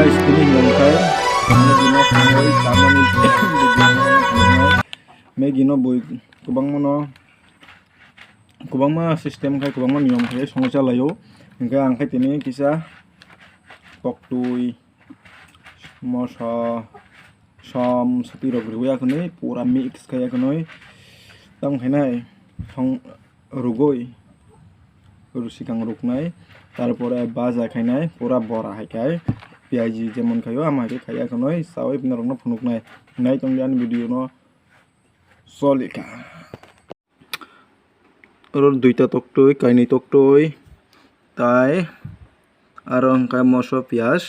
guys, kini hingkai kami gino kami taman me gino boy kubang ma system kai kubang ma niyom kai songocha layo hingkai angkai tini kisah poktui mosa som sepi rogruya kuni pura mix kaya kuni tang henai song rugoi rusikang ruknai তারপরে বাজা খাইনাই পুরা বড়া হাইকাই পেঁয়াজি যেমন খাইও আমাকে খাইয়া খাই সাওই পিনারক ফুনুক নাই নাই তংলিয়ান ভিডিও ন চলিকা আর দুইটা টকটই কাইনি টকটই তাই আর অঙ্কাই মশো পেঁয়াজ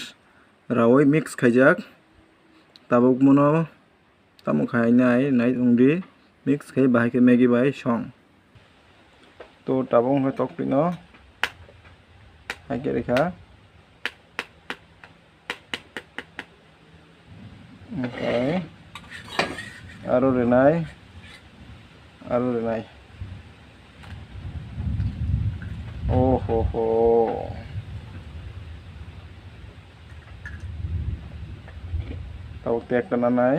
রাওই মিক্স খাইজাক তাবুক মনো তামু খাইনাই নাই তংদি মিক্স খাই বাহাইকে ম্যাগি বাই সং তো তাবুক হয় টকটই ন hai cái khá okay aru renai oh ho tau tek tenan nai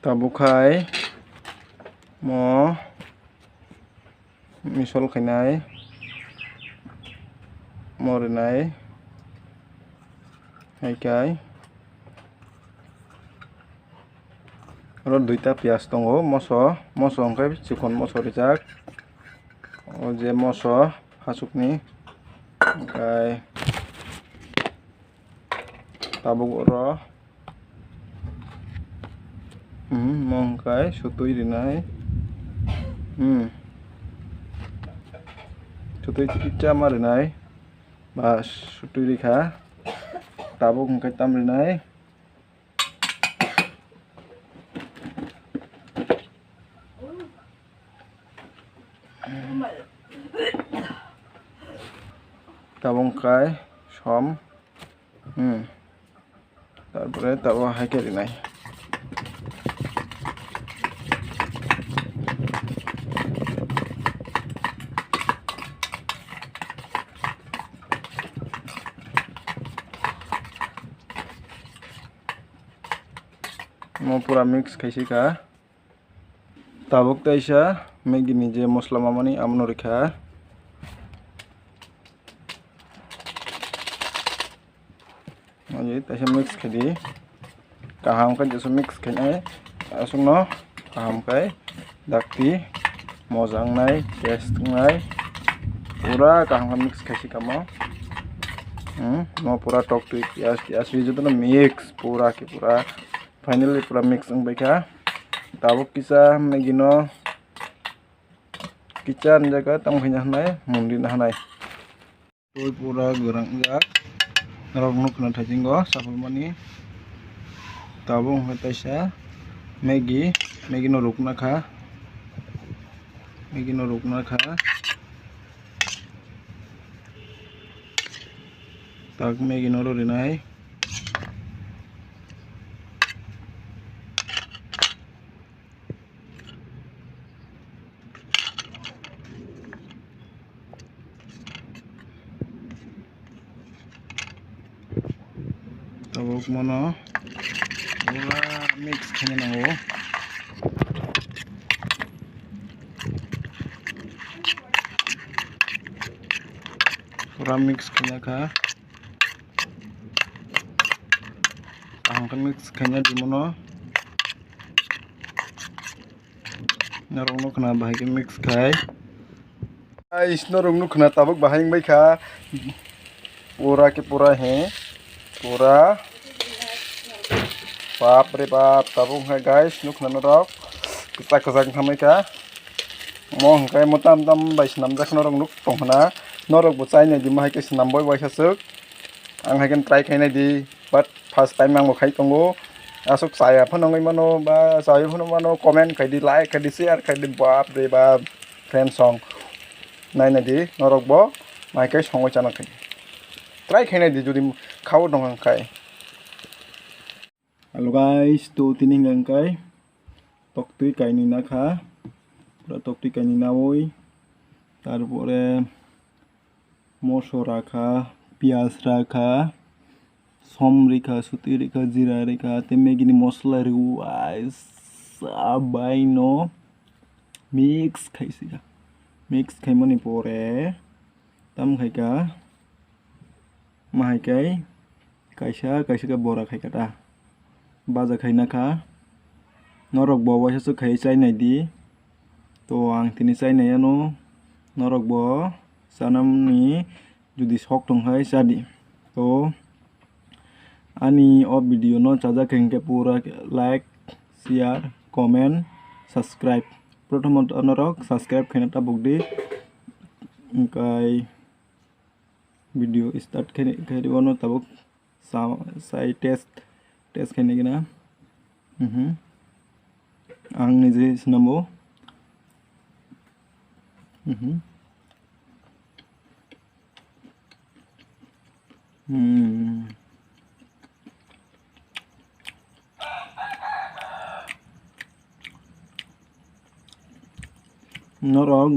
tabukai mo misol khainai morinai haikai aro duita pias tongo moso hangkai chikon moso rijak o je moso hasukni hangkai tabuk ro mongkai sutui rinai sutui chicha marinai bas sutui rikha tabuk hangkai tam rinai tabung kai som তারপরে তাও হাইকে rinai mau pura mix kaisi ka tabuk taisa megi ni je mosla mamani amno rikha aje taisa mix khadi kaham kan jesu mix khainai asungno kaham kai dakti mojang nai taste nai pura kaham kan mix kaisi kamo mau pura tok tu pias itu na mix pura ke pura finally pura mix ang baika tabuk kisa megino kican jaga tam khanya nai mundi na nai toi pura gorang jak rognu kna thajingo sabulmani tabung hataisa Maggi no rukna kha tak Maggi no rinai tabuk mono pura mix khanya nango pura mix khanya kha angkan mix khanya di mono narongno khna bahai ke mix khai guys narongno khna tabuk bahai bai kha pura ke pura hai pura बाप रे बाप tabung hai guys nuk na norok kita kozang thamai ka mo hangkai motam tam bai snam jak norok nuk tonghna norok bo chai nai di ma hai ke snam boy bai sasuk ang hai kan try khai nai di but first time ang mo khai tongo asuk saya phonongai mano ba sai phono mano comment khai di like khai di share khai di bap re bap friend song nai nai di norok bo mai kai songo chana khai try khainai di jodi khao dong angkai. Halo guys, to tini ngangkai tok tui kaini na kha pura tok tui kaini na oi তারপরে মশলা রাখা পেঁয়াজ রাখা সম রেখা সুতি রেখা জিরা রেখা তেমনি মশলা রেখা সাবাইনো মিক্স খাইছি মিক্স খাইমানি পরে তাম খাইকা মাহাইকাই kaisa ka bora khai kata baja khai na kha norok bo waisa su khai chai nai di to ang tini chai nai ano norok bo sanam ni judi sok tong hai sadi to ani o video no chaja khengke pura like share comment subscribe prothomot anorok subscribe khaina tabuk di kai video start khai dibono tabuk sai test khaini gina ang nije sinambo norok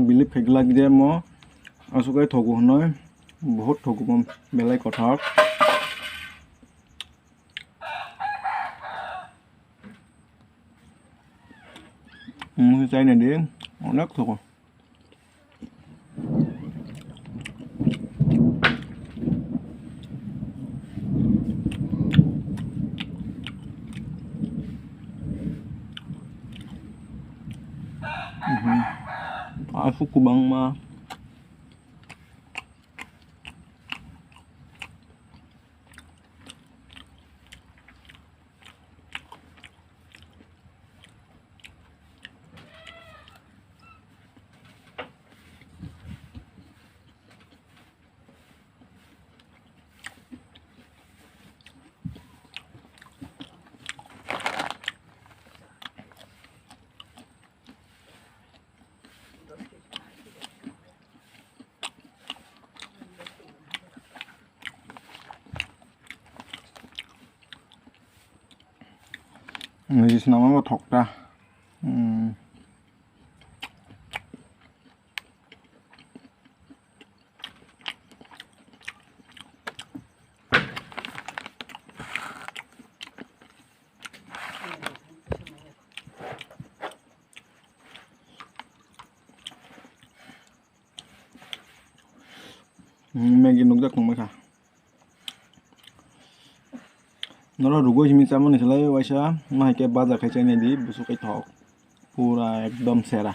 bilip khaigla gide mo asukai thogu honoi बहुत ठोकु मम बेलाय कथाक चाइना दे अनेक ठोको aku kubang mah Ini namanya thokta. Maggi nukdak nung mereka. Nora rugo himi chamon ni khlai waisa mai ke baja khai chai nei di busu kai thok pura ekdom sera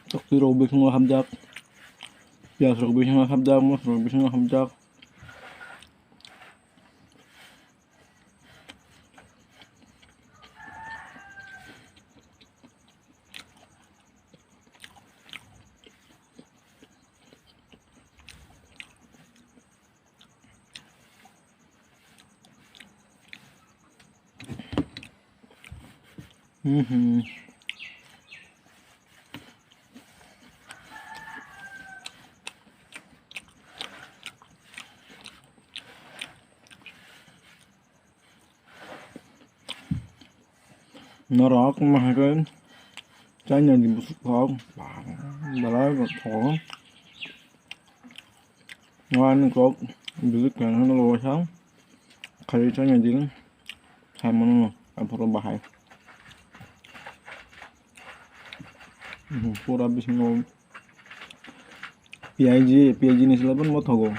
tok ti ro bisung hamjak pias ro bisung hamjak mos ro bisung hamjak Norok mah kan chanya di busuk không balai còn thỏ ngoan có busuk kan nó lo sáng khai chanya di hai món ăn phở bahai pura bis ngom piaji ni sila pun mau thogo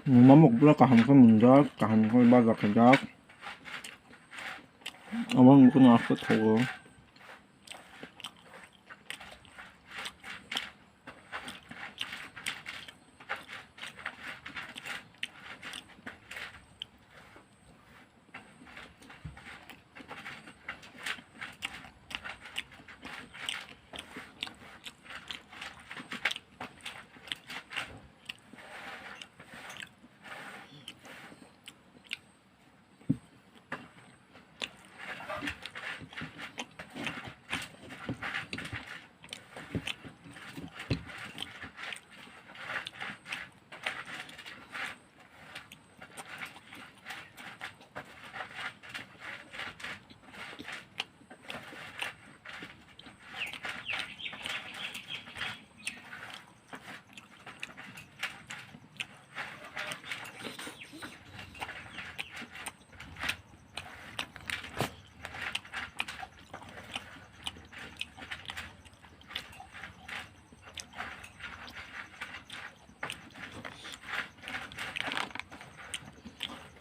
Mamuk pula kaham kan munjak, kaham kan bazak kejak. Abang bukan aku tahu.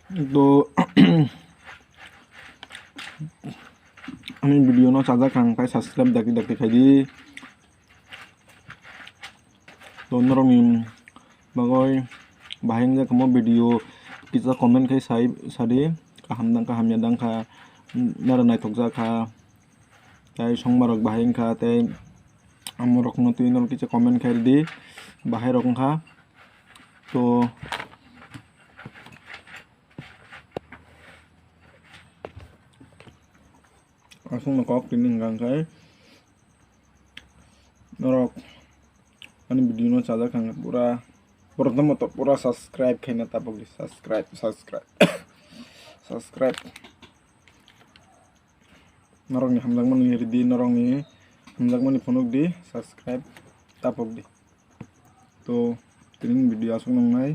तो আমি video no চাজা খাং পাই সাবস্ক্রাইব দাকি দাকি খাই di তো নরং bagoi bahing ja kamo video kita comment kai sai sadi kaham ya dang kha nara nai thokja kha tai songmarok bahing kha tai amorok no tuin no kicha comment khai di bahai rok kha to langsung nakok tining gang kai norok ani video no chaja khang pura pertama to pura subscribe khaina tapok di subscribe norong ni hamlang mani di norong ni hamlang mani phonok di subscribe tapok di to tining video asung nang nai